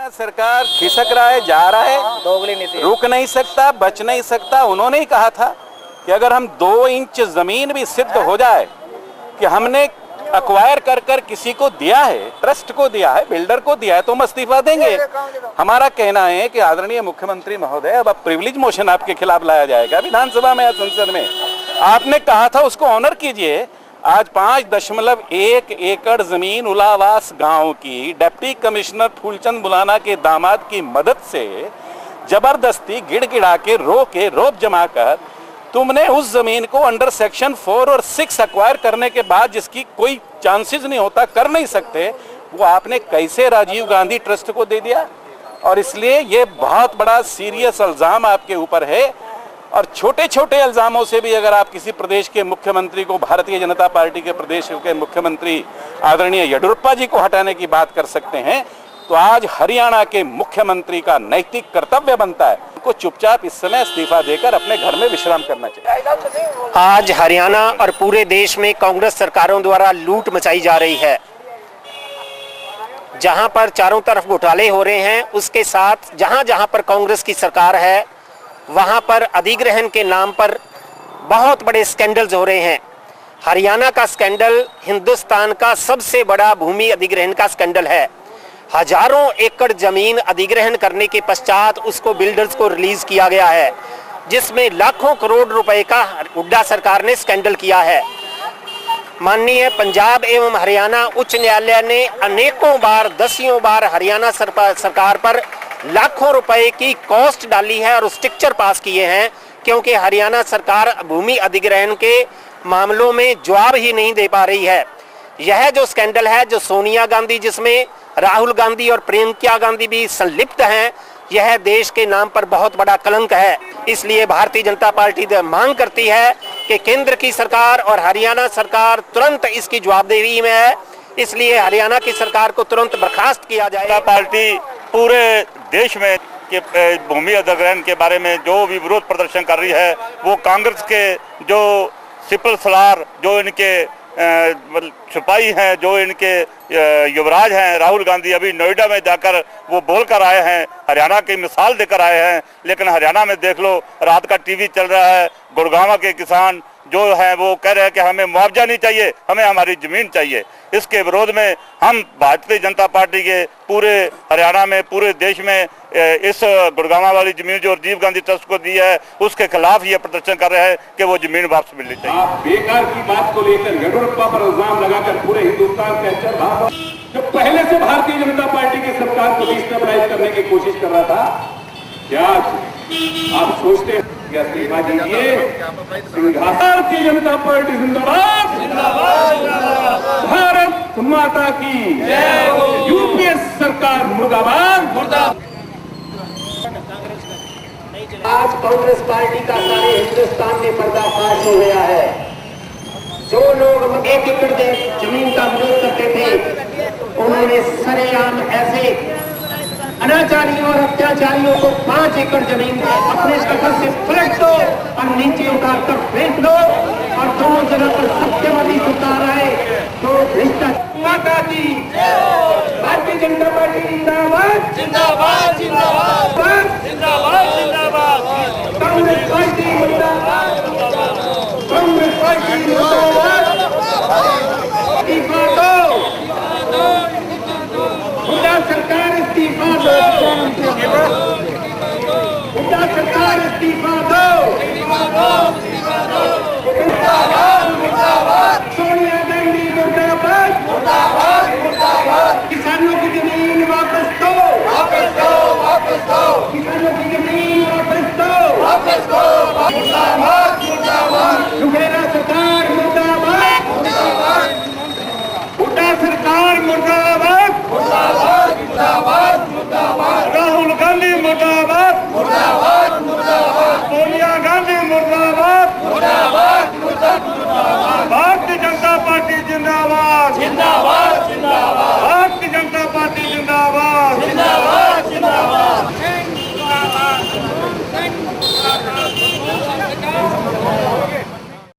हरियाणा सरकार खिसक रहा है, जा रहा है, दोगली नीति, रुक नहीं सकता, बच नहीं सकता। उन्होंने ही कहा था कि अगर हम 2 इंच जमीन भी सिद्ध हो जाए कि हमने अक्वायर कर कर किसी को दिया है, ट्रस्ट को दिया है, बिल्डर को दिया है, तो हम इस्तीफा देंगे। हमारा कहना है कि आदरणीय मुख्यमंत्री महोदय, अब प्रिविलेज मोशन आपके खिलाफ लाया जाएगा विधानसभा में या संसद में। आपने कहा था उसको ऑनर कीजिए। आज 5.1 एकड़ जमीन उलावास गांव की डिप्टी कमिश्नर फूलचंद बुलाना के दामाद की मदद से जबरदस्ती गिड़गिड़ा के रोप जमा कर तुमने उस जमीन को अंडर सेक्शन 4 और 6 अक्वायर करने के बाद, जिसकी कोई चांसेस नहीं होता, कर नहीं सकते, वो आपने कैसे राजीव गांधी ट्रस्ट को दे दिया। और इसलिए ये बहुत बड़ा सीरियस इल्जाम आपके ऊपर है। और छोटे छोटे इल्जामों से भी अगर आप किसी प्रदेश के मुख्यमंत्री को, भारतीय जनता पार्टी के प्रदेश के मुख्यमंत्री आदरणीय येडियुरप्पा जी को हटाने की बात कर सकते हैं, तो आज हरियाणा के मुख्यमंत्री का नैतिक कर्तव्य बनता है उनको चुपचाप इस समय इस्तीफा देकर अपने घर में विश्राम करना चाहिए। आज हरियाणा और पूरे देश में कांग्रेस सरकारों द्वारा लूट मचाई जा रही है। जहां पर चारों तरफ घोटाले हो रहे हैं, उसके साथ जहां जहां पर कांग्रेस की सरकार है वहां पर अधिग्रहण के नाम पर बहुत बड़े स्कैंडल्स हो रहे हैं। हरियाणा का स्कैंडल हिंदुस्तान का सबसे बड़ा भूमि अधिग्रहण का स्कैंडल है। हजारों एकड़ जमीन अधिग्रहण करने के पश्चात उसको बिल्डर्स को रिलीज किया गया है, जिसमें लाखों करोड़ रुपए का हुड्डा सरकार ने स्कैंडल किया है। माननीय पंजाब एवं हरियाणा उच्च न्यायालय ने अनेकों बार, दसियों बार हरियाणा सरकार पर लाखों रुपए की कॉस्ट डाली है और स्ट्रिक्चर पास किए हैं, क्योंकि हरियाणा सरकार भूमि अधिग्रहण के मामलों में जवाब ही नहीं दे पा रही है। यह जो स्कैंडल है, जो सोनिया गांधी, जिसमें राहुल गांधी और प्रियंका गांधी भी संलिप्त हैं, यह देश के नाम पर बहुत बड़ा कलंक है। इसलिए भारतीय जनता पार्टी मांग करती है कि केंद्र की सरकार और हरियाणा सरकार तुरंत इसकी जवाबदेही में है, इसलिए हरियाणा की सरकार को तुरंत बर्खास्त किया जाए। पार्टी पूरे देश में कि भूमि अधिग्रहण के बारे में जो भी विरोध प्रदर्शन कर रही है, वो कांग्रेस के जो सिपल सलार, जो इनके सिपाही हैं, जो इनके युवराज हैं, राहुल गांधी अभी नोएडा में जाकर वो बोल कर आए हैं, हरियाणा की मिसाल देकर आए हैं। लेकिन हरियाणा में देख लो, रात का टीवी चल रहा है, गुड़गांव के किसान जो हैं वो कह रहे हैं कि हमें मुआवजा नहीं चाहिए, हमें हमारी ज़मीन चाहिए। इसके विरोध में हम भारतीय जनता पार्टी के पूरे हरियाणा में, पूरे देश में इस गुड़गांव वाली ज़मीन जो राजीव गांधी ट्रस्ट को दी है, उसके खिलाफ ये प्रदर्शन कर रहे हैं कि वो ज़मीन वापस मिलनी चाहिए। आप बेकार की बात को लेकर येडियुरप्पा पर इल्जाम लगाकर पूरे हिंदुस्तान के जो पहले से भारतीय जनता पार्टी की सरकार को डिस्टेबलाइज करने की कोशिश कर रहा था, क्या आप सोचते हैं इस्तीफा दीजिए? भारतीय जनता पार्टी जिंदाबाद, भारत माता की यूपीए सरकार मुर्दाबाद। आज कांग्रेस पार्टी का सारे हिंदुस्तान में पर्दाफाश हो गया है। जो लोग 1 एकड़ जमीन का विरोध करते थे, उन्होंने सरेआम ऐसे अनाचारियों और अत्याचारियों को 5 एकड़ जमीन अपने कफन से पलट दो और नीचे उतार कर फेंक दो, और दोनों जगह पर सत्यवादी उतार आए तो माता की भारतीय जनता पार्टी जिंदाबाद, जिंदाबाद, जिंदाबाद, जिंदाबाद, जिंदाबाद, कांग्रेस पार्टी मुर्दाबाद, कांग्रेस पार्टी मुर्दाबाद। इस्तीफा दो, हुड्डा सरकार इस्तीफा दो, हुड्डा सरकार इस्तीफा दो, सोनिया गांधी मुर्दाबाद, मुर्दाबाद, मुर्दाबाद। किसानों की जमीन वापस दो, वापस दो, वापस दो, किसानों की जमीन वापस दो, वापस दो, मुर्दाबाद, मुर्दाबाद। लुटेरा सरकार मुर्दाबाद, मुर्दाबाद, हुड्डा सरकार मुर्दाबाद।